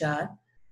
4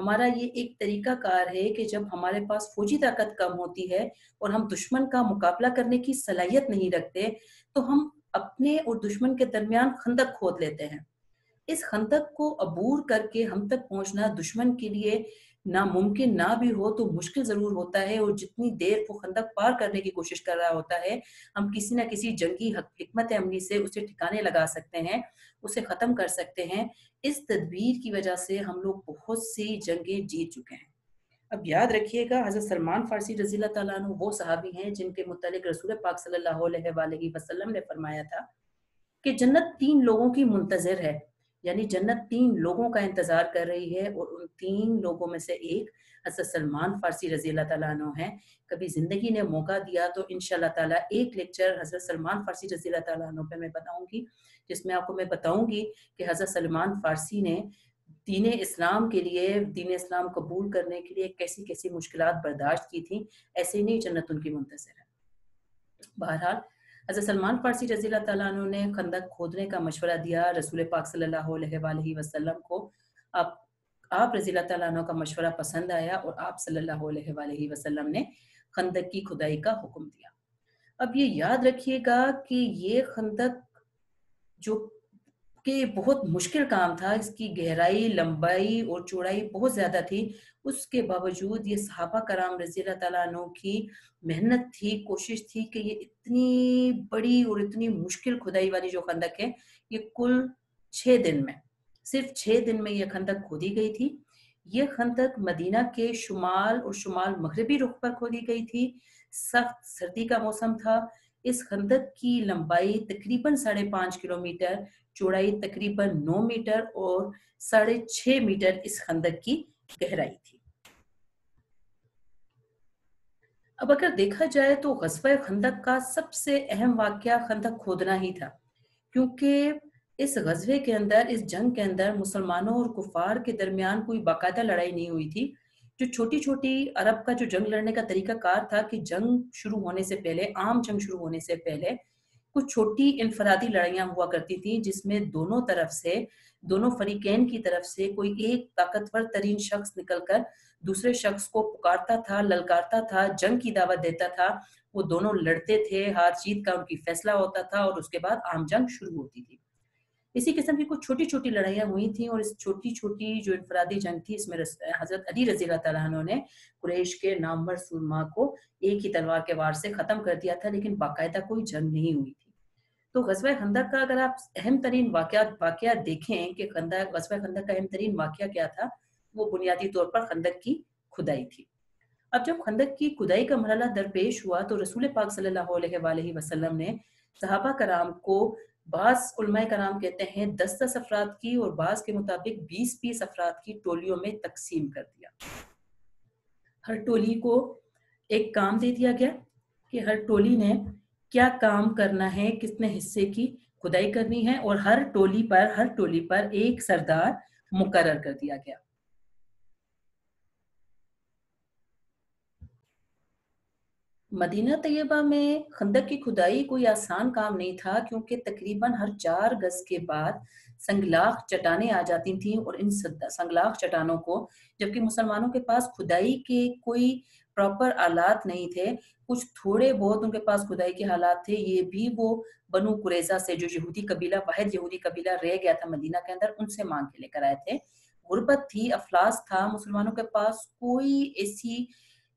ہمارا یہ ایک طریقہ کار ہے کہ جب ہمارے پاس فوجی طاقت کم ہوتی ہے اور ہم دشمن کا مقابلہ کرنے کی صلاحیت نہیں رکھتے تو ہم اپنے اور دشمن کے درمیان خندق کھود لیتے ہیں. اس خندق کو عبور کر کے ہم تک پہنچنا دشمن کے لیے ناممکن نہ بھی ہو تو مشکل ضرور ہوتا ہے، اور جتنی دیر وہ خندق پار کرنے کی کوشش کر رہا ہوتا ہے ہم کسی نہ کسی جنگی حکمت عملی سے اسے ٹھکانے لگا سکتے ہیں، اسے ختم کر سکتے ہیں. اس تدبیر کی وجہ سے ہم لوگ بہت سی جنگیں جیت چکے ہیں. اب یاد رکھیے گا، حضرت سلمان فارسی رضی اللہ تعالیٰ عنہ وہ صحابی ہیں جن کے متعلق رسول پاک صلی اللہ علیہ وآلہ وسلم نے فرمایا تھا کہ جنت 3 لوگوں کی منتظر ہے، یعنی جنت 3 لوگوں کا انتظار کر رہی ہے، اور ان 3 لوگوں میں سے ایک حضرت سلمان فارسی رضی اللہ تعالیٰ عنہ ہیں. کبھی زندگی نے موقع دیا تو انشاءاللہ تعالیٰ ایک لیکچر حضرت سلمان فارسی رضی اللہ تعالیٰ عنہ پہ میں بتاؤں گی، جس میں آپ کو میں بتاؤں گی کہ حضرت سلمان فارسی نے دین اسلام کے لیے، دین اسلام قبول کرنے کے لیے کیسی کیسی مشکلات برداشت کی تھیں. ایسے ہی نہیں جنت ان کی منتظر ہے. بہرحال حضرت سلمان فارسی رضی اللہ تعالیٰ عنہ نے خندق کھودنے کا مشورہ دیا رسول پاک صلی اللہ علیہ وآلہ وسلم کو. آپ رضی اللہ تعالیٰ عنہ کا مشورہ پسند آیا اور آپ صلی اللہ علیہ وآلہ وسلم نے خندق کی کھدائی کا حکم دیا. اب یہ یاد رکھیے گا کہ یہ خندق جو کہ بہت مشکل کام تھا، اس کی گہرائی، لمبائی اور چوڑائی بہت زیادہ تھی، اس کے باوجود یہ صحابہ کرام رضی اللہ تعالیٰ عنہ کی محنت تھی، کوشش تھی کہ یہ اتنی بڑی اور اتنی مشکل کھدائی والی جو خندق ہے یہ کل 6 دن میں، صرف 6 دن میں یہ خندق کھودی گئی تھی. یہ خندق مدینہ کے شمال اور شمال مغربی رخ پر کھودی گئی تھی. سخت سردی کا موسم تھا. اس خندق کی لمبائی تقریباً 5.5 کلومیٹر، چوڑائی تقریباً 9 میٹر اور 6.5 میٹر اس خندق کی گہرائی تھی. اب اگر دیکھا جائے تو غزوہ خندق کا سب سے اہم واقعہ خندق کھودنا ہی تھا، کیونکہ اس غزوے کے اندر، اس جنگ کے اندر مسلمانوں اور کفار کے درمیان کوئی باقاعدہ لڑائی نہیں ہوئی تھی. جو چھوٹی چھوٹی عرب کا جو جنگ لڑنے کا طریقہ کار تھا کہ جنگ شروع ہونے سے پہلے، عام جنگ شروع ہونے سے پہلے کچھ چھوٹی انفرادی لڑائیاں ہوا کرتی تھیں، جس میں دونوں طرف سے، دونوں فریقین کی طرف سے کوئی ایک طاقتور ترین شخص نکل کر دوسرے شخص کو پکارتا تھا، للکارتا تھا، جنگ کی دعوت دیتا تھا. وہ دونوں لڑتے تھے، ہار جیت کا ان کی فیصلہ ہوتا تھا اور اس کے بعد عام جنگ شروع ہوتی تھی. اسی قسم کی کچھ چھوٹی چھوٹی لڑائیاں ہوئی تھیں، اور اس چھوٹی چھوٹی جو انفرادی جنگ تھی اس میں حضرت علی رضی اللہ تعالیٰ عنہ نے قریش کے نامور سورما کو ایک ہی تلوار کے وار سے ختم کر دیا تھا، لیکن باقاعدہ کوئی جنگ نہیں ہوئی تھی. تو غزوہ خندق کا اگر آپ اہم ترین واقعات دیکھیں کہ غزوہ خندق کا اہم ترین واقعہ کیا تھا، وہ بنیادی طور پر خندق کی کھدائی تھی. اب جب خندق کی کھدائی کا مرحلہ درپیش ہوا تو رسول پاک صلی اللہ علیہ وآلہ وسلم نے صحابہ کرام کو، بعض علماء کرام کہتے ہیں 10 افراد کی اور بعض کے مطابق 20 افراد کی ٹولیوں میں تقسیم کر دیا. ہر ٹولی کو ایک کام دے دیا گیا کہ ہر ٹولی نے کیا کام کرنا ہے، کتنے حصے کی کھدائی کرنی ہے، اور ہر ٹولی پر ایک سردار مقرر کر دیا گیا. مدینہ طیبہ میں خندق کی کھدائی کوئی آسان کام نہیں تھا، کیونکہ تقریباً ہر 4 گز کے بعد سنگلاخ چٹانیں آ جاتی تھیں، اور ان سنگلاخ چٹانوں کو، جبکہ مسلمانوں کے پاس کھدائی کے کوئی پراپر آلات نہیں تھے، کچھ تھوڑے بہت ان کے پاس کھدائی کے حالات تھے، یہ بھی وہ بنو قریظہ سے، جو یہودی قبیلہ، واحد یہودی قبیلہ رہ گیا تھا مدینہ کے اندر، ان سے مانگ کے لے کر آئے تھے. غربت تھی، افلاس تھا، مسلمانوں کے پاس کوئی ایسی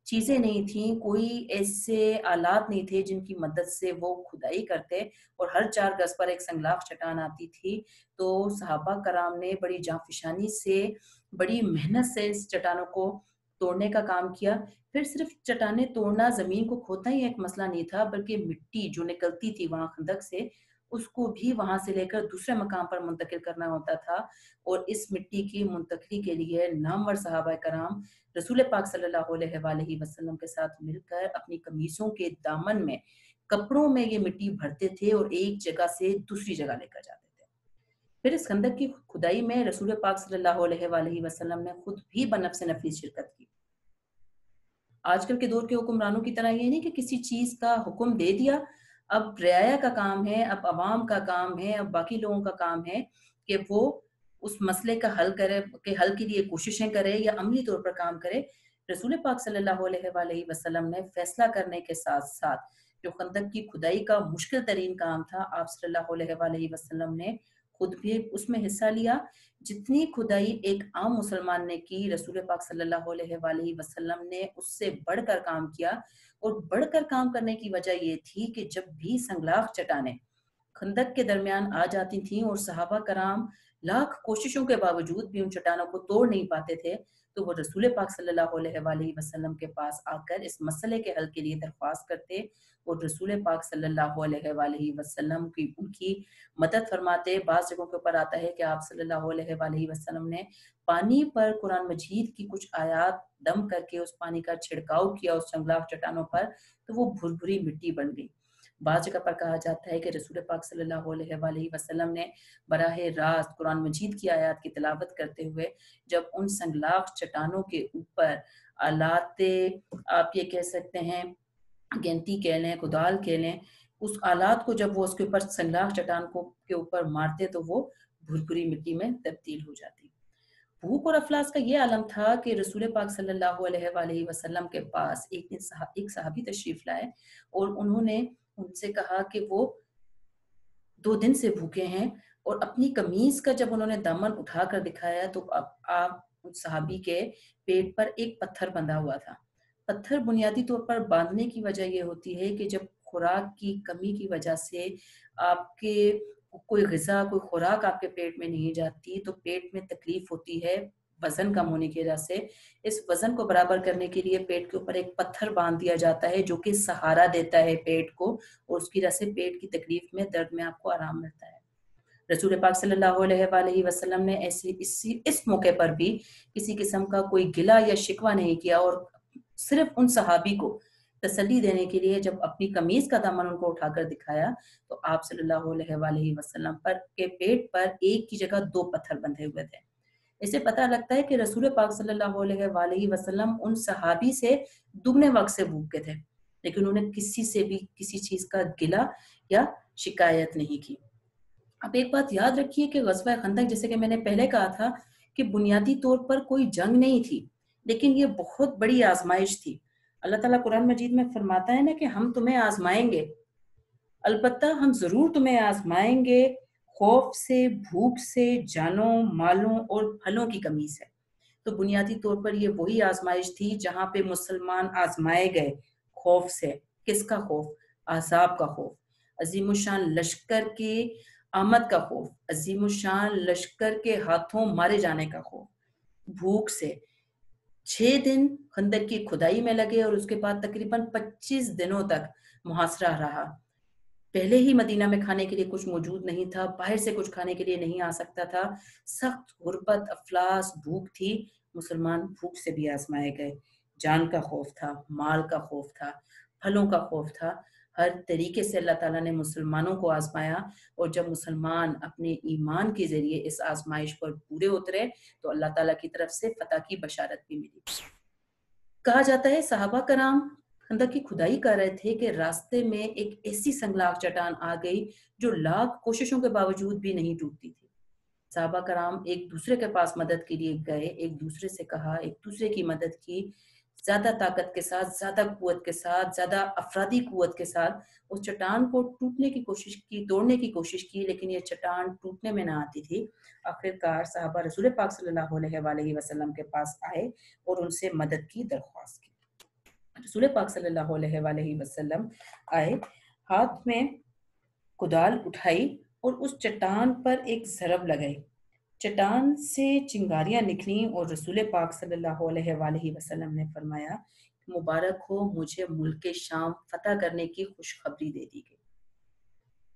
چیزیں نہیں تھیں، کوئی ایسے آلات نہیں تھے جن کی مدد سے وہ کھدائی کرتے، اور ہر 4 گز پر ایک سنگلاخ چٹان آتی تھی. تو صحابہ کرام نے بڑی جانفشانی سے، بڑی محنت سے اس چٹانوں کو توڑنے کا کام کیا. پھر صرف چٹانیں توڑنا، زمین کو کھودنا ہی ایک مسئلہ نہیں تھا، بلکہ مٹی جو نکلتی تھی وہاں خندق سے، اس کو بھی وہاں سے لے کر دوسرے مقام پر منتقل کرنا ہوتا تھا. اور اس مٹی کی منتقلی کے لیے نامور صحابہ کرام رسول پاک صلی اللہ علیہ وآلہ وسلم کے ساتھ مل کر اپنی قمیصوں کے دامن میں، کپڑوں میں یہ مٹی بھرتے تھے اور ایک جگہ سے دوسری جگہ لے کر جاتے تھے. پھر اس خندق کی کھدائی میں رسول پاک صلی اللہ علیہ وآلہ وسلم نے خود بھی بنفس نفیس شرکت کی. آج کل کے دور کے حکمرانوں کی طرح یہ نہیں کہ کسی چیز کا حکم دے دیا، اب رعایا کا کام ہے، اب عوام کا کام ہے، اب باقی لوگوں کا کام ہے کہ وہ اس مسئلے کا حل کرے کہ حل کے لیے کوششیں کرے یا عملی طور پر کام کرے. رسول پاک صلی اللہ علیہ وآلہ وسلم نے فیصلہ کرنے کے ساتھ ساتھ جو خندق کی کھدائی کا مشکل ترین کام تھا، آپ صلی اللہ علیہ وآلہ وسلم نے خود بھی اس میں حصہ لیا. جتنی کھدائی ایک عام مسلمان نے کی، رسول پاک صلی اللہ علیہ وآلہ وسلم نے اس سے بڑھ کر کام کیا. اور بڑھ کر کام کرنے کی وجہ یہ تھی کہ جب بھی سنگلاخ چٹانیں خندق کے درمیان آ جاتی تھیں اور صحابہ کرام لاکھ کوششوں کے باوجود بھی ان چٹانوں کو توڑ نہیں پاتے تھے، تو وہ رسول پاک صلی اللہ علیہ وآلہ وسلم کے پاس آ کر اس مسئلے کے حل کے لیے درخواست کرتے اور رسول پاک صلی اللہ علیہ وآلہ وسلم کی ان کی مدد فرماتے. بعض جگہوں کے اوپر آتا ہے کہ آپ صلی اللہ علیہ وآلہ وسلم نے پانی پر قرآن مجید کی کچھ آیات دم کر کے اس پانی کا چھڑکاؤ کیا اس سنگلاخ چٹانوں پر، تو وہ بھربھری مٹی بن گئی. بعض جگہ پر کہا جاتا ہے کہ رسول پاک صلی اللہ علیہ وآلہ وسلم نے براہ راست قرآن مجید کی آیات کی تلاوت کرتے ہوئے جب ان سنگلاخ چٹانوں کے اوپر آلات، آپ یہ کہہ سکتے ہیں گنتی کہہ لیں، کدال کہہ لیں، اس آلات کو جب وہ اس کے اوپر سنگلاخ چٹان کو کے اوپر مارتے تو وہ بھربھری مٹی میں تبدیل ہو جاتی. بھوک اور افلاس کا یہ عالم تھا کہ رسول پاک صلی اللہ علیہ وآلہ وسلم کے پاس ایک صحابی تشریف لائے اور انہوں نے ان سے کہا کہ وہ 2 دن سے بھوکے ہیں، اور اپنی قمیض کا جب انہوں نے دامن اٹھا کر دکھایا تو آپ صحابی کے پیٹ پر ایک پتھر بندھا ہوا تھا. پتھر بنیادی طور پر باندھنے کی وجہ یہ ہوتی ہے کہ جب خوراک کی کمی کی وجہ سے آپ کے کوئی غذا، کوئی خوراک آپ کے پیٹ میں نہیں جاتی تو پیٹ میں تکلیف ہوتی ہے وزن کم ہونے کی وجہ سے. اس وزن کو برابر کرنے کے لیے پیٹ کے اوپر ایک پتھر باندھ دیا جاتا ہے جو کہ سہارا دیتا ہے پیٹ کو، اور اس کی وجہ سے پیٹ کی تکلیف میں، درد میں آپ کو آرام ملتا ہے. رسول پاک صلی اللہ علیہ وآلہ وسلم نے اس موقع پر بھی کسی قسم کا کوئی گلہ یا شکوہ نہیں کیا، اور صرف ان صحابی کو تسلی دینے کے لیے جب اپنی قمیض کا دامن ان کو اٹھا کر دکھایا تو آپ صلی اللہ علیہ وآلہ وسلم کے پیٹ پر ایک کی جگہ 2 پتھر بندھے ہوئے تھے. اسے پتہ لگتا ہے کہ رسول پاک صلی اللہ علیہ وآلہ وسلم ان صحابی سے دگنے وقت سے بھوکے تھے، لیکن انہوں نے کسی سے بھی کسی چیز کا گلہ یا شکایت نہیں کی. اب ایک بات یاد رکھیے کہ غزوہ خندق، جیسے کہ میں نے پہلے کہا تھا کہ بنیادی طور پر کوئی جنگ نہیں تھی، لیکن یہ بہت بڑی آزمائش تھی. اللہ تعالیٰ قرآن مجید میں فرماتا ہے نا کہ ہم تمہیں آزمائیں گے، البتہ ہم ضرور تمہیں آزمائیں گے، خوف سے، بھوک سے، جانوں، مالوں اور پھلوں کی کمی سے. تو بنیادی طور پر یہ وہی آزمائش تھی جہاں پہ مسلمان آزمائے گئے. خوف سے، کس کا خوف؟ عذاب کا خوف، عظیم الشان لشکر کی آمد کا خوف، عظیم الشان لشکر کے ہاتھوں مارے جانے کا خوف. بھوک سے 6 دن خندق کی کھدائی میں لگے اور اس کے بعد تقریباً 25 دنوں تک محاصرہ رہا. پہلے ہی مدینہ میں کھانے کے لیے کچھ موجود نہیں تھا، باہر سے کچھ کھانے کے لیے نہیں آ سکتا تھا، سخت غربت، افلاس، بھوک تھی. مسلمان بھوک سے بھی آزمائے گئے. جان کا خوف تھا، مال کا خوف تھا، پھلوں کا خوف تھا. ہر طریقے سے اللہ تعالیٰ نے مسلمانوں کو آزمایا، اور جب مسلمان اپنے ایمان کے ذریعے اس آزمائش پر پورے اترے تو اللہ تعالیٰ کی طرف سے فتح کی بشارت بھی ملی. کہا جاتا ہے صحابہ کرام خندق کی کھدائی کر رہے تھے کہ راستے میں ایک ایسی سنگلاخ چٹان آ گئی جو لاکھ کوششوں کے باوجود بھی نہیں ٹوٹتی تھی. صحابہ کرام ایک دوسرے کے پاس مدد کے لیے گئے، ایک دوسرے سے کہا، ایک دوسرے کی مدد کی، زیادہ طاقت کے ساتھ، زیادہ قوت کے ساتھ، زیادہ افرادی قوت کے ساتھ اس چٹان کو ٹوٹنے کی کوشش کی، توڑنے کی کوشش کی، لیکن یہ چٹان ٹوٹنے میں نہ آتی تھی. آخرکار صحابہ رسول پاک صلی اللہ علیہ وآلہ وسلم کے پاس آئے اور ان سے مدد کی درخواست کی. رسول پاک صلی اللہ علیہ وآلہ وسلم آئے، ہاتھ میں کدال اٹھائی اور اس چٹان پر ایک ضرب لگائی. چٹان سے چنگاریاں نکلیں اور رسول پاک صلی اللہ علیہ وآلہ وسلم نے فرمایا مبارک ہو، مجھے ملک شام فتح کرنے کی خوشخبری دے دی گئی.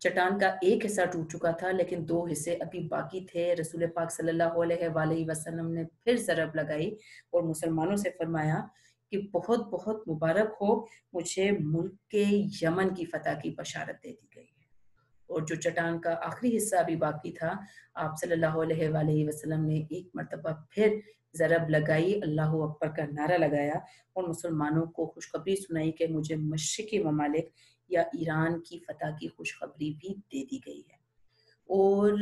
چٹان کا ایک حصہ ٹوٹ چکا تھا لیکن 2 حصے ابھی باقی تھے. رسول پاک صلی اللہ علیہ وآلہ وسلم نے پھر ضرب لگائی اور مسلمانوں سے فرمایا کہ بہت بہت مبارک ہو، مجھے ملک کے یمن کی فتح کی بشارت دے دی گئی ہے. اور جو چٹان کا آخری حصہ ابھی باقی تھا، آپ صلی اللہ علیہ وآلہ وسلم نے ایک مرتبہ پھر ضرب لگائی، اللہ اکبر کا نعرہ لگایا اور مسلمانوں کو خوشخبری سنائی کہ مجھے مشرقی ممالک یا ایران کی فتح کی خوشخبری بھی دے دی گئی ہے. اور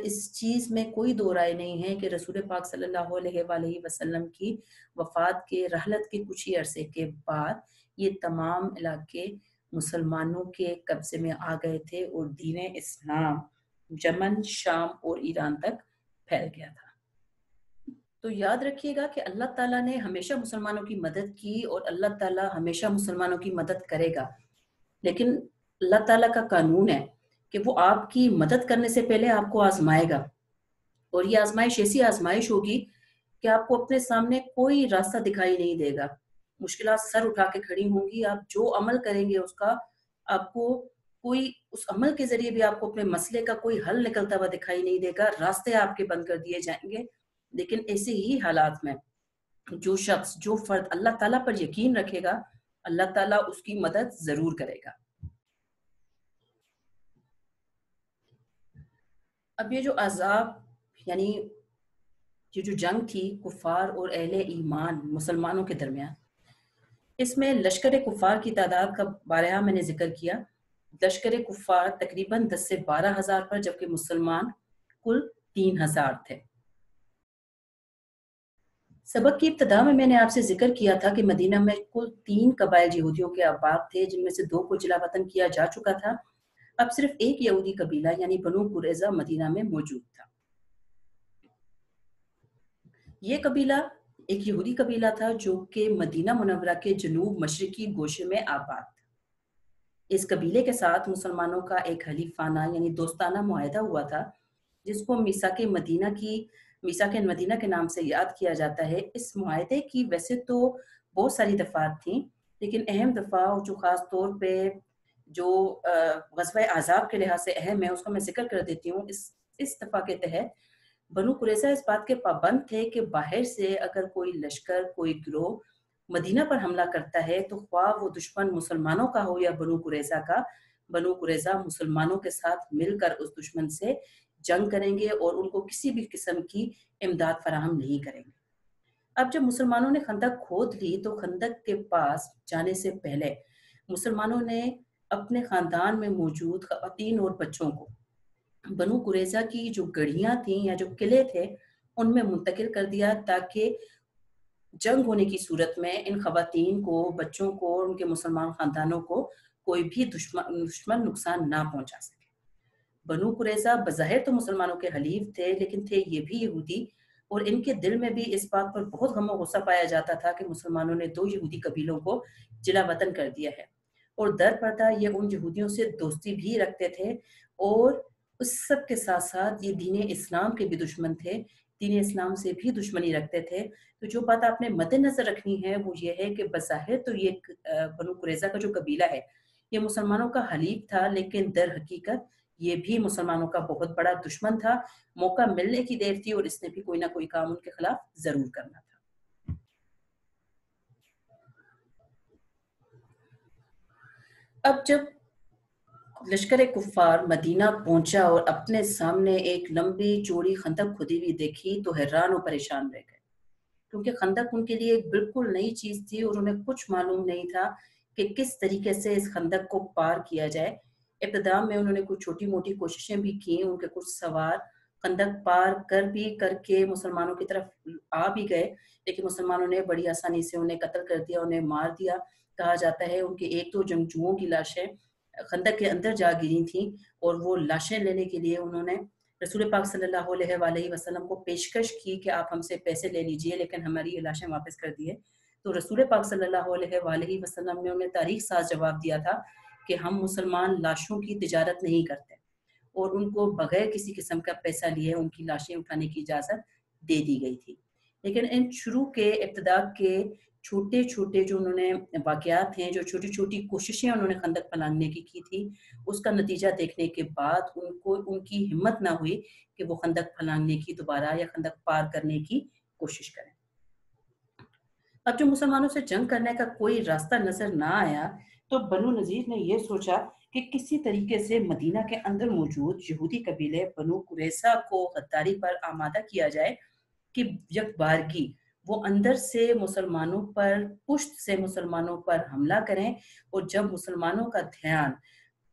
اس چیز میں کوئی دو رائے نہیں ہے کہ رسول پاک صلی اللہ علیہ وآلہ وسلم کی وفات کے رحلت کے کچھ ہی عرصے کے بعد یہ تمام علاقے مسلمانوں کے قبضے میں آ گئے تھے اور دین اسلام یمن، شام اور ایران تک پھیل گیا تھا۔ تو یاد رکھیے گا کہ اللہ تعالیٰ نے ہمیشہ مسلمانوں کی مدد کی اور اللہ تعالیٰ ہمیشہ مسلمانوں کی مدد کرے گا، لیکن اللہ تعالیٰ کا قانون ہے کہ وہ آپ کی مدد کرنے سے پہلے آپ کو آزمائے گا، اور یہ آزمائش ایسی آزمائش ہوگی کہ آپ کو اپنے سامنے کوئی راستہ دکھائی نہیں دے گا، مشکلات سر اٹھا کے کھڑی ہوں گی، آپ جو عمل کریں گے اس کا آپ کو کوئی اس عمل کے ذریعے بھی آپ کو اپنے مسئلے کا کوئی حل نکلتا ہوا دکھائی نہیں دے گا، راستے آپ کے بند کر دیے جائیں گے۔ لیکن ایسے ہی حالات میں جو شخص، جو فرد اللہ تعالیٰ پر یقین رکھے گا، اللہ تعالیٰ اس کی مدد ضرور کرے گا۔ اب یہ جو عذاب، یعنی یہ جو جنگ تھی کفار اور اہل ایمان مسلمانوں کے درمیان، اس میں لشکر کفار کی تعداد کا بارہا میں نے ذکر کیا۔ لشکر کفار تقریباً 10 سے 12,000 پر، جبکہ مسلمان کل 3,000 تھے۔ سبق کی ابتدا میں نے آپ سے ذکر کیا تھا کہ مدینہ میں کل 3 قبائل یہودیوں کے آباد تھے، جن میں سے 2 کو جلا وطن کیا جا چکا تھا۔ اب صرف ایک یہودی قبیلہ یعنی بنو قریظہ مدینہ میں موجود تھا۔ یہ قبیلہ ایک یہودی قبیلہ تھا جو کہ مدینہ منورہ کے جنوب مشرقی گوشے میں آباد تھا۔ اس قبیلے کے ساتھ مسلمانوں کا ایک حلیفانہ یعنی دوستانہ معاہدہ ہوا تھا، جس کو میثاق مدینہ کے نام سے یاد کیا جاتا ہے۔ اس معاہدے کی ویسے تو بہت ساری دفعات تھیں، لیکن اہم دفعہ جو خاص طور پہ جو غزوہ احزاب کے لحاظ سے اہم ہے اس کا میں ذکر کر دیتی ہوں۔ اس دفعہ کے تحت بنو قریظہ اس بات کے پابند تھے کہ باہر سے اگر کوئی لشکر، کوئی گروہ مدینہ پر حملہ کرتا ہے تو خواہ وہ دشمن مسلمانوں کا ہو یا بنو قریظہ کا، بنو قریظہ مسلمانوں کے ساتھ مل کر اس دشمن سے جنگ کریں گے اور ان کو کسی بھی قسم کی امداد فراہم نہیں کریں گے۔ اب جب مسلمانوں نے خندق کھود لی تو خندق کے پاس جانے سے پہلے مسلمانوں نے اپنے خاندان میں موجود خواتین اور بچوں کو بنو قریظہ کی جو گڑھیاں تھیں یا جو قلعے تھے ان میں منتقل کر دیا، تاکہ جنگ ہونے کی صورت میں ان خواتین کو، بچوں کو اور ان کے مسلمان خاندانوں کو کوئی بھی دشمن نقصان نہ پہنچا سکے۔ بنو قریظہ بظاہر تو مسلمانوں کے حلیف تھے، لیکن تھے یہ بھی یہودی، اور ان کے دل میں بھی اس بات پر بہت غم و غصہ پایا جاتا تھا کہ مسلمانوں نے 2 یہودی قبیلوں کو جلا وطن کر دیا ہے، اور در پردہ یہ ان یہودیوں سے دوستی بھی رکھتے تھے، اور اس سب کے ساتھ ساتھ یہ دین اسلام کے بھی دشمن تھے، دین اسلام سے بھی دشمنی رکھتے تھے۔ تو جو بات آپ نے مد نظر رکھنی ہے وہ یہ ہے کہ بظاہر تو یہ بنو قریظہ کا جو قبیلہ ہے یہ مسلمانوں کا حلیف تھا، لیکن در حقیقت یہ بھی مسلمانوں کا بہت بڑا دشمن تھا۔ موقع ملنے کی دیر تھی اور اس نے بھی کوئی نہ کوئی کام ان کے خلاف ضرور کرنا تھا۔ اب جب لشکر کفار مدینہ پہنچا اور اپنے سامنے ایک لمبی چوڑی خندق کھدی ہوئی دیکھی تو حیران و پریشان رہ گئے، کیونکہ خندق ان کے لیے ایک بالکل نئی چیز تھی اور انہیں کچھ معلوم نہیں تھا کہ کس طریقے سے اس خندق کو پار کیا جائے۔ ابتدا میں انہوں نے کچھ چھوٹی موٹی کوششیں بھی کی، ان کے کچھ سوار خندق پار کر کے مسلمانوں کی طرف آ بھی گئے، لیکن مسلمانوں نے بڑی آسانی سے انہیں قتل کر دیا، انہیں مار دیا۔ کہا جاتا ہے ان کے 1-2 جنگجوؤں کی لاشیں خندق کے اندر جا گری تھیں، اور وہ لاشیں لینے کے لیے انہوں نے رسول پاک صلی اللہ علیہ وآلہ وسلم کو پیشکش کی کہ آپ ہم سے پیسے لے لیجئے لیکن ہماری یہ لاشیں واپس کر دیے۔ تو رسول پاک صلی اللہ علیہ وآلہ وسلم نے انہیں تاریخ ساز جواب دیا تھا کہ ہم مسلمان لاشوں کی تجارت نہیں کرتے، اور ان کو بغیر کسی قسم کا پیسہ لیے ان کی لاشیں اٹھانے کی اجازت دے دی گئی تھی۔ لیکن ان شروع کے ابتدا کے چھوٹے چھوٹے جو انہوں نے واقعات ہیں، جو چھوٹی چھوٹی کوششیں انہوں نے خندق پھیلانے کی تھی، اس کا نتیجہ دیکھنے کے بعد ان کی ہمت نہ ہوئی کہ وہ خندق پھیلانے کی دوبارہ یا خندق پار کرنے کی کوشش کریں۔ اب جو مسلمانوں سے جنگ کرنے کا کوئی راستہ نظر نہ آیا تو بنو نذیر نے یہ سوچا کہ کسی طریقے سے مدینہ کے اندر موجود یہودی قبیلے بنو قریظہ کو غداری پر آمادہ کیا جائے کہ یک بارگی وہ اندر سے مسلمانوں پر، پشت سے مسلمانوں پر حملہ کریں، اور جب مسلمانوں کا دھیان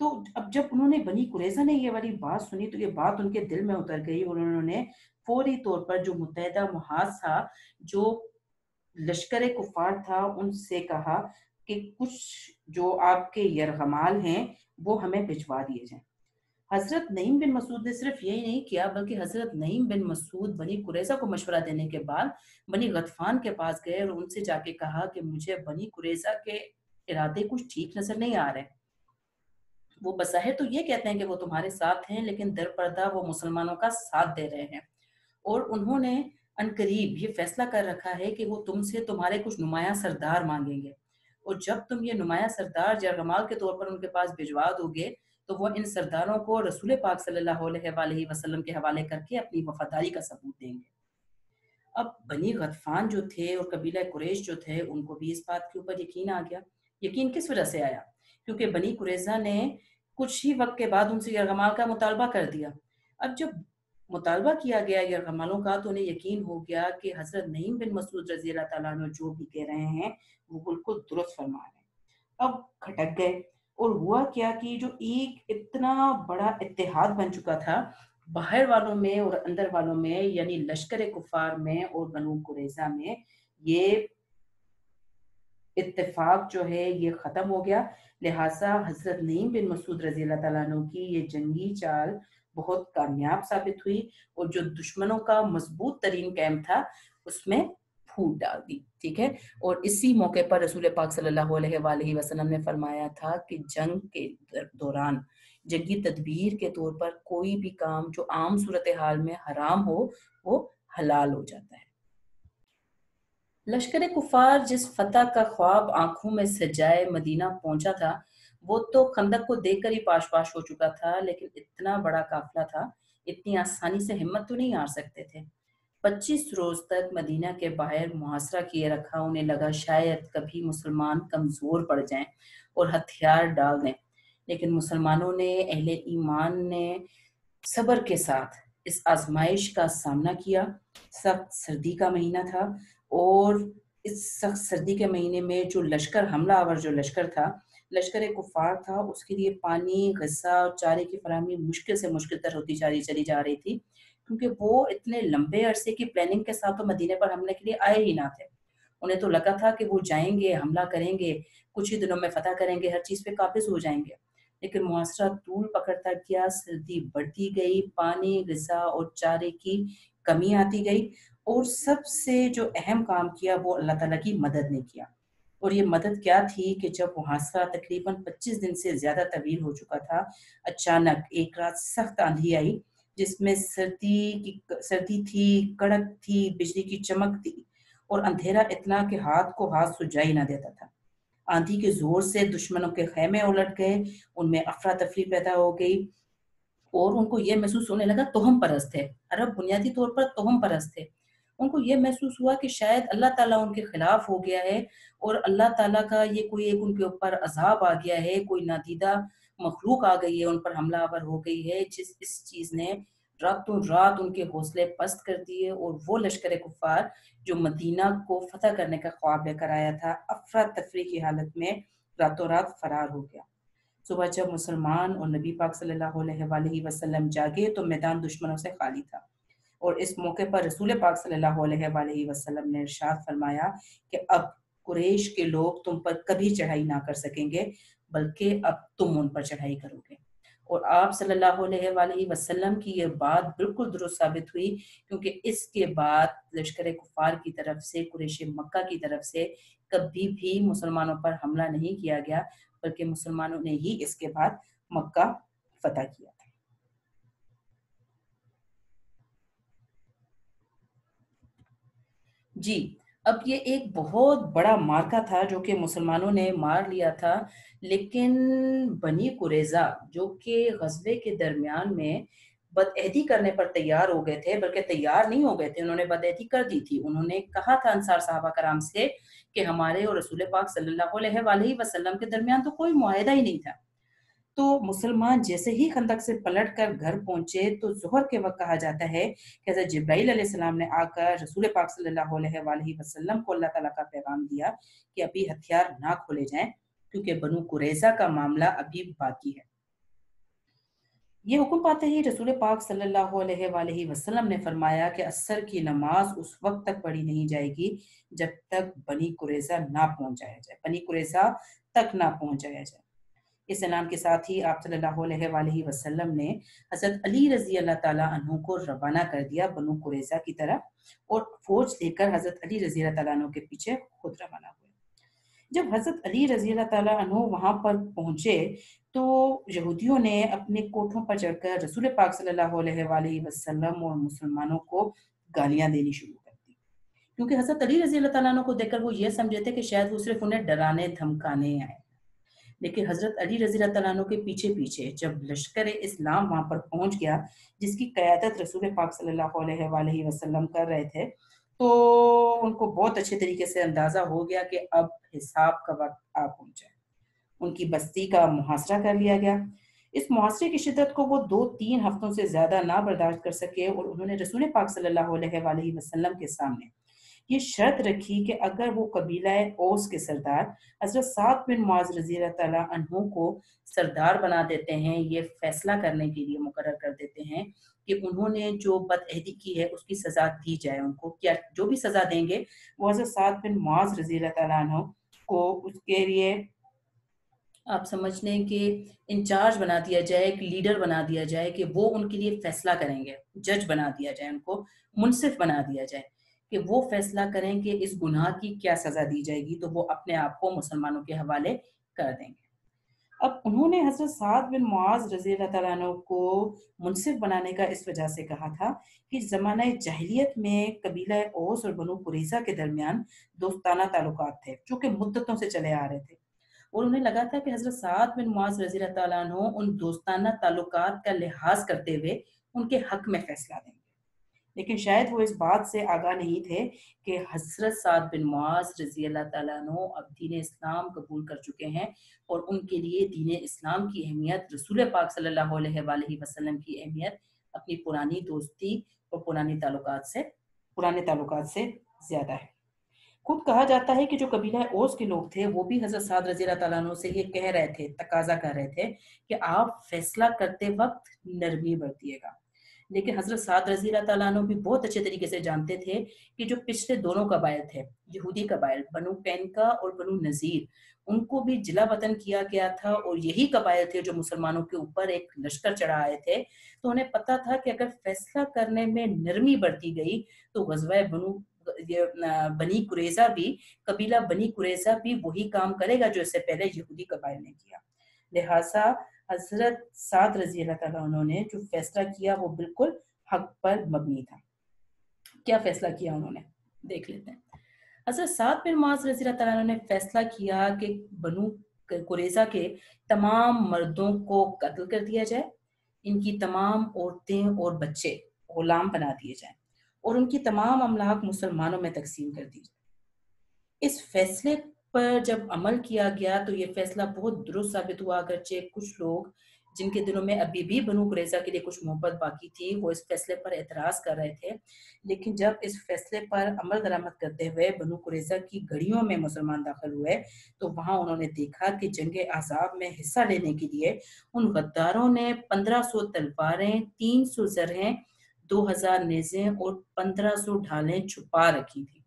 تو اب جب انہوں نے بنی قریظہ نے یہ والی بات سنی تو یہ بات ان کے دل میں اتر گئی، اور انہوں نے فوری طور پر جو متحدہ محاذ تھا، جو لشکر کفار تھا، ان سے کہا کہ کچھ جو آپ کے یرغمال ہیں وہ ہمیں بھجوا دیے جائیں۔ حضرت نعیم بن مسعود نے صرف یہی نہیں کیا، بلکہ حضرت نعیم بن مسعود بنی قریظہ کو مشورہ دینے کے بعد بنی غطفان کے پاس گئے اور ان سے جا کے کہا کہ مجھے بنی قریظہ کے ارادے کچھ ٹھیک نظر نہیں آ رہے۔ وہ بظاہر تو یہ کہتے ہیں کہ وہ تمہارے ساتھ ہیں، لیکن در پردہ وہ مسلمانوں کا ساتھ دے رہے ہیں، اور انہوں نے عنقریب یہ فیصلہ کر رکھا ہے کہ وہ تم سے تمہارے کچھ نمایاں سردار مانگیں گے، اور جب تم یہ نمایاں سردار یرغمال کے طور پر ان کے پاس بھجوا دو گے تو وہ ان سرداروں کو رسول پاک صلی اللہ علیہ وآلہ وسلم کے حوالے کر کے اپنی وفاداری کا ثبوت دیں گے۔ اب بنی غطفان جو تھے اور قبیلہ قریش جو تھے، ان کو بھی اس بات کے اوپر یقین آ گیا۔ یقین کس وجہ سے آیا؟ کیونکہ بنی قریظہ نے کچھ ہی وقت کے بعد ان سے یرغمال کا مطالبہ کر دیا۔ اب جب مطالبہ کیا گیا یرغمالوں کا تو انہیں یقین ہو گیا کہ حضرت نعیم بن مسعود رضی اللہ تعالیٰ عنہ جو بھی کہہ رہے ہیں وہ بالکل درست فرما رہے ہیں۔ اب کھٹک گئے، اور ہوا کیا کہ جو ایک اتنا بڑا اتحاد بن چکا تھا باہر والوں میں اور اندر والوں میں، یعنی لشکر کفار میں اور بنو قریظہ میں، یہ اتفاق جو ہے یہ ختم ہو گیا۔ لہٰذا حضرت نعیم بن مسعود رضی اللہ تعالیٰ عنہ کی یہ جنگی چال بہت کامیاب ثابت ہوئی، اور جو دشمنوں کا مضبوط ترین کیمپ تھا اس میں پھوٹ ڈال دی، ٹھیک ہے۔ اور اسی موقع پر رسول پاک صلی اللہ علیہ وآلہ وسلم نے فرمایا تھا کہ جنگ کے دوران جنگی تدبیر کے طور پر کوئی بھی کام جو عام صورتحال میں حرام ہو وہ حلال ہو جاتا ہے۔ لشکر کفار جس فتح کا خواب آنکھوں میں سجائے مدینہ پہنچا تھا وہ تو خندق کو دیکھ کر ہی پاش پاش ہو چکا تھا، لیکن اتنا بڑا قافلہ تھا، اتنی آسانی سے ہمت تو نہیں ہار سکتے تھے۔ 25 روز تک مدینہ کے باہر محاصرہ کیے رکھا، انہیں لگا شاید کبھی مسلمان کمزور پڑ جائیں اور ہتھیار ڈال دیں، لیکن مسلمانوں نے، اہل ایمان نے صبر کے ساتھ اس آزمائش کا سامنا کیا۔ سخت سردی کا مہینہ تھا، اور اس سخت سردی کے مہینے میں جو لشکر حملہ آور جو لشکر تھا، لشکر کفار تھا، اس کے لیے پانی، غذا اور چارے کی فراہمی مشکل سے مشکل تر ہوتی چلی جا رہی تھی، کیونکہ وہ اتنے لمبے عرصے کی پلاننگ کے ساتھ تو مدینے پر حملے کے لیے آئے ہی نہ تھے۔ انہیں تو لگا تھا کہ وہ جائیں گے، حملہ کریں گے، کچھ ہی دنوں میں فتح کریں گے، ہر چیز پہ قابض ہو جائیں گے، لیکن محاصرہ طول پکڑتا گیا، سردی بڑھتی گئی، پانی، غذا اور چارے کی کمی آتی گئی، اور سب سے جو اہم کام کیا وہ اللہ تعالیٰ کی مدد نے کیا۔ اور یہ مدد کیا تھی کہ جب محاصرہ تقریباً 25 دن سے زیادہ طویل ہو چکا تھا، اچانک ایک رات سخت آندھی آئی، جس میں سردی تھی، کڑک تھی، بجلی کی چمک تھی، اور اندھیرا اتنا کہ ہاتھ کو ہاتھ سجائی نہ دیتا تھا۔ آندھی کے زور سے دشمنوں کے خیمے الٹ گئے، ان میں افراتفری پیدا ہو گئی، اور ان کو یہ محسوس ہونے لگا توہم پرست ہے۔ عرب بنیادی طور پر توہم پرست تھے۔ ان کو یہ محسوس ہوا کہ شاید اللہ تعالیٰ ان کے خلاف ہو گیا ہے، اور اللہ تعالیٰ کا یہ کوئی ایک ان کے اوپر عذاب آ گیا ہے، کوئی نادیدہ مخلوق آ گئی ہے، ان پر حملہ آور ہو گئی ہے، اس چیز نے راتوں رات ان کے حوصلے پست کر دیے، اور وہ لشکر کفار جو مدینہ کو فتح کرنے کا خواب لے کر آیا تھا، افراتفری کی حالت میں راتوں رات فرار ہو گیا۔ صبح جب مسلمان اور نبی پاک صلی اللہ علیہ وآلہ وسلم جاگے تو میدان دشمنوں سے خالی تھا، اور اس موقع پر رسول پاک صلی اللہ علیہ وآلہ وسلم نے ارشاد فرمایا کہ اب قریش کے لوگ تم پر کبھی چڑھائی نہ کر سکیں گے، بلکہ اب تم ان پر چڑھائی کرو گے۔ اور آپ صلی اللہ علیہ وآلہ وسلم کی یہ بات بالکل درست ثابت ہوئی، کیونکہ اس کے بعد لشکر کفار کی طرف سے، قریش مکہ کی طرف سے کبھی بھی مسلمانوں پر حملہ نہیں کیا گیا، بلکہ مسلمانوں نے ہی اس کے بعد مکہ فتح کیا تھا۔ جی، اب یہ ایک بہت بڑا مارکا تھا جو کہ مسلمانوں نے مار لیا تھا، لیکن بنی قریظہ جو کہ غزوے کے درمیان میں بدعہدی کرنے پر تیار ہو گئے تھے، بلکہ تیار نہیں ہو گئے تھے، انہوں نے بدعہدی کر دی تھی۔ انہوں نے کہا تھا انصار صحابہ کرام سے کہ ہمارے اور رسول پاک صلی اللہ علیہ وآلہ وسلم کے درمیان تو کوئی معاہدہ ہی نہیں تھا۔ تو مسلمان جیسے ہی خندق سے پلٹ کر گھر پہنچے تو ظہر کے وقت کہا جاتا ہے کہ حضرت جبرائیل علیہ السلام نے آ کر رسول پاک صلی اللہ علیہ وآلہ وسلم کو اللہ تعالیٰ کا پیغام دیا کہ ابھی ہتھیار نہ کھولے جائیں، کیونکہ بنو قریظہ کا معاملہ ابھی باقی ہے۔ یہ حکم پاتے ہی رسول پاک صلی اللہ علیہ وآلہ وسلم نے فرمایا کہ عصر کی نماز اس وقت تک پڑھی نہیں جائے گی جب تک بنی قریظہ نہ پہنچایا جائے، بنی قریظہ تک نہ پہنچایا جائے۔ اس اعلان کے ساتھ ہی آپ صلی اللہ علیہ وآلہ وسلم نے حضرت علی رضی اللہ تعالیٰ عنہ کو روانہ کر دیا بنو قریظہ کی طرف، اور فوج لے کر حضرت علی رضی اللہ تعالیٰ عنہ کے پیچھے خود روانہ ہوئے۔ جب حضرت علی رضی اللہ تعالیٰ عنہ وہاں پر پہنچے تو یہودیوں نے اپنے کوٹھوں پر چڑھ کر رسول پاک صلی اللہ علیہ وآلہ وسلم اور مسلمانوں کو گالیاں دینی شروع کر دی، کیونکہ حضرت علی رضی اللہ تعالیٰ عنہ کو دیکھ کر وہ یہ سمجھے تھے کہ شاید وہ صرف انہیں ڈرانے دھمکانے آئے، لیکن حضرت علی رضی اللہ تعالیٰ عنہ کے پیچھے پیچھے جب لشکر اسلام وہاں پر پہنچ گیا، جس کی قیادت رسول پاک صلی اللہ علیہ وآلہ وسلم کر رہے تھے، تو ان کو بہت اچھے طریقے سے اندازہ ہو گیا کہ اب حساب کا وقت آ پہنچا ہے۔ ان کی بستی کا محاصرہ کر لیا گیا۔ اس محاصرے کی شدت کو وہ 2-3 ہفتوں سے زیادہ نہ برداشت کر سکے، اور انہوں نے رسول پاک صلی اللہ علیہ وآلہ وسلم کے سامنے یہ شرط رکھی کہ اگر وہ قبیلہ اوس کے سردار حضرت سعد بن معاذ رضی اللہ تعالیٰ عنہ کو سردار بنا دیتے ہیں، یہ فیصلہ کرنے کے لیے مقرر کر دیتے ہیں کہ انہوں نے جو بدعہدی کی ہے اس کی سزا دی جائے، ان کو کیا جو بھی سزا دیں گے وہ حضرت سعد بن معاذ رضی اللہ تعالیٰ عنہ کو اس کے لیے آپ سمجھ لیں کہ انچارج بنا دیا جائے، ایک لیڈر بنا دیا جائے کہ وہ ان کے لیے فیصلہ کریں گے، جج بنا دیا جائے، ان کو منصف بنا دیا جائے کہ وہ فیصلہ کریں کہ اس گناہ کی کیا سزا دی جائے گی، تو وہ اپنے آپ کو مسلمانوں کے حوالے کر دیں گے۔ اب انہوں نے حضرت سعد بن معاذ رضی اللہ تعالیٰ عنہ کو منصف بنانے کا اس وجہ سے کہا تھا کہ زمانہ جاہلیت میں قبیلہ اوس اور بنو قریظہ کے درمیان دوستانہ تعلقات تھے جو کہ مدتوں سے چلے آ رہے تھے، اور انہیں لگا تھا کہ حضرت سعد بن معاذ رضی اللہ تعالیٰ عنہ ان دوستانہ تعلقات کا لحاظ کرتے ہوئے ان کے حق میں فیصلہ دیں گے، لیکن شاید وہ اس بات سے آگاہ نہیں تھے کہ حضرت سعد بن معاذ رضی اللہ تعالیٰ عنہ اب دین اسلام قبول کر چکے ہیں، اور ان کے لیے دین اسلام کی اہمیت رسول پاک صلی اللہ علیہ وآلہ وسلم کی اہمیت اپنی پرانی دوستی اور پرانے تعلقات سے زیادہ ہے۔ خود کہا جاتا ہے کہ جو قبیلہ اوس کے لوگ تھے وہ بھی حضرت سعد رضی اللہ تعالیٰ عنہ سے یہ کہہ رہے تھے، تقاضا کر رہے تھے کہ آپ فیصلہ کرتے وقت نرمی برتیے گا، لیکن حضرت سعد رضی اللہ تعالیٰ عنہ بھی بہت اچھے طریقے سے جانتے تھے کہ جو پچھلے دونوں قبائل تھے، یہودی قبائل بنو قینقاع اور بنو نذیر، ان کو بھی جلا وطن کیا گیا تھا، اور یہی قبائل تھے جو مسلمانوں کے اوپر ایک لشکر چڑھا آئے تھے، تو انہیں پتا تھا کہ اگر فیصلہ کرنے میں نرمی برتی گئی تو غزوہ بنی قریظہ بھی قبیلہ بنی قریظہ بھی وہی کام کرے گا جو اس سے پہلے یہودی قبائل نے کیا۔ لہٰذا حضرت سعد رضی اللہ تعالیٰ عنہ نے جو فیصلہ کیا وہ بالکل حق پر مبنی تھا۔ کیا فیصلہ کیا انہوں نے دیکھ لیتے ہیں۔ حضرت سعد بن معاذ رضی اللہ تعالیٰ عنہ نے فیصلہ کیا کہ بنو قریظہ کے تمام مردوں کو قتل کر دیا جائے، ان کی تمام عورتیں اور بچے غلام بنا دیے جائیں، اور ان کی تمام املاک مسلمانوں میں تقسیم کر دی جائے۔ اس فیصلے پر جب عمل کیا گیا تو یہ فیصلہ بہت درست ثابت ہوا، اگرچہ کچھ لوگ جن کے دلوں میں ابھی بھی بنو قریظہ کے لیے کچھ محبت باقی تھی وہ اس فیصلے پر اعتراض کر رہے تھے، لیکن جب اس فیصلے پر عمل درآمد کرتے ہوئے بنو قریظہ کی گڑیوں میں مسلمان داخل ہوئے تو وہاں انہوں نے دیکھا کہ جنگ احزاب میں حصہ لینے کے لیے ان غداروں نے 1500 تلواریں، 300 زرہیں، 2000 نیزیں اور 1500 ڈھالیں چھپا رکھی تھی،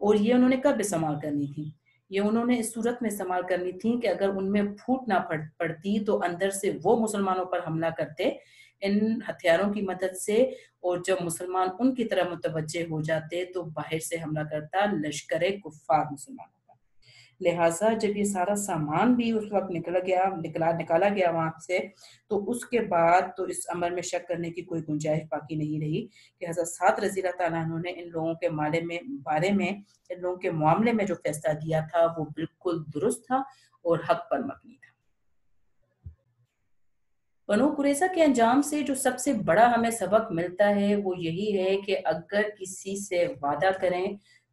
اور یہ انہوں نے کب استعمال کرنی تھی؟ یہ انہوں نے اس صورت میں استعمال کرنی تھی کہ اگر ان میں پھوٹ نہ پڑتی تو اندر سے وہ مسلمانوں پر حملہ کرتے ان ہتھیاروں کی مدد سے، اور جب مسلمان ان کی طرف متوجہ ہو جاتے تو باہر سے حملہ کرتا لشکر کفار مسلمانوں کا۔ لہٰذا جب یہ سارا سامان بھی اس وقت نکالا گیا وہاں سے، تو اس کے بعد تو اس امر میں شک کرنے کی کوئی گنجائش باقی نہیں رہی کہ حضرت سعد رضی اللہ تعالیٰ عنہ نے ان لوگوں کے بارے میں ان لوگوں کے معاملے میں جو فیصلہ دیا تھا وہ بالکل درست تھا اور حق پر مبنی تھا۔ بنو قریظہ کے انجام سے جو سب سے بڑا ہمیں سبق ملتا ہے وہ یہی ہے کہ اگر کسی سے وعدہ کریں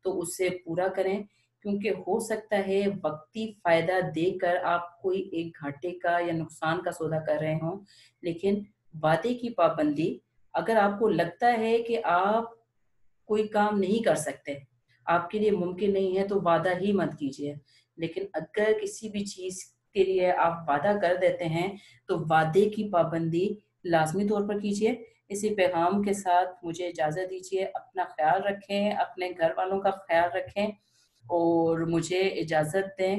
تو اسے پورا کریں، کیونکہ ہو سکتا ہے وقتی فائدہ دے کر آپ کوئی ایک گھاٹے کا یا نقصان کا سودا کر رہے ہوں، لیکن وعدے کی پابندی، اگر آپ کو لگتا ہے کہ آپ کوئی کام نہیں کر سکتے، آپ کے لیے ممکن نہیں ہے تو وعدہ ہی مت کیجیے، لیکن اگر کسی بھی چیز کے لیے آپ وعدہ کر دیتے ہیں تو وعدے کی پابندی لازمی طور پر کیجیے۔ اسی پیغام کے ساتھ مجھے اجازت دیجیے، اپنا خیال رکھیں، اپنے گھر والوں کا خیال رکھیں اور مجھے اجازت دیں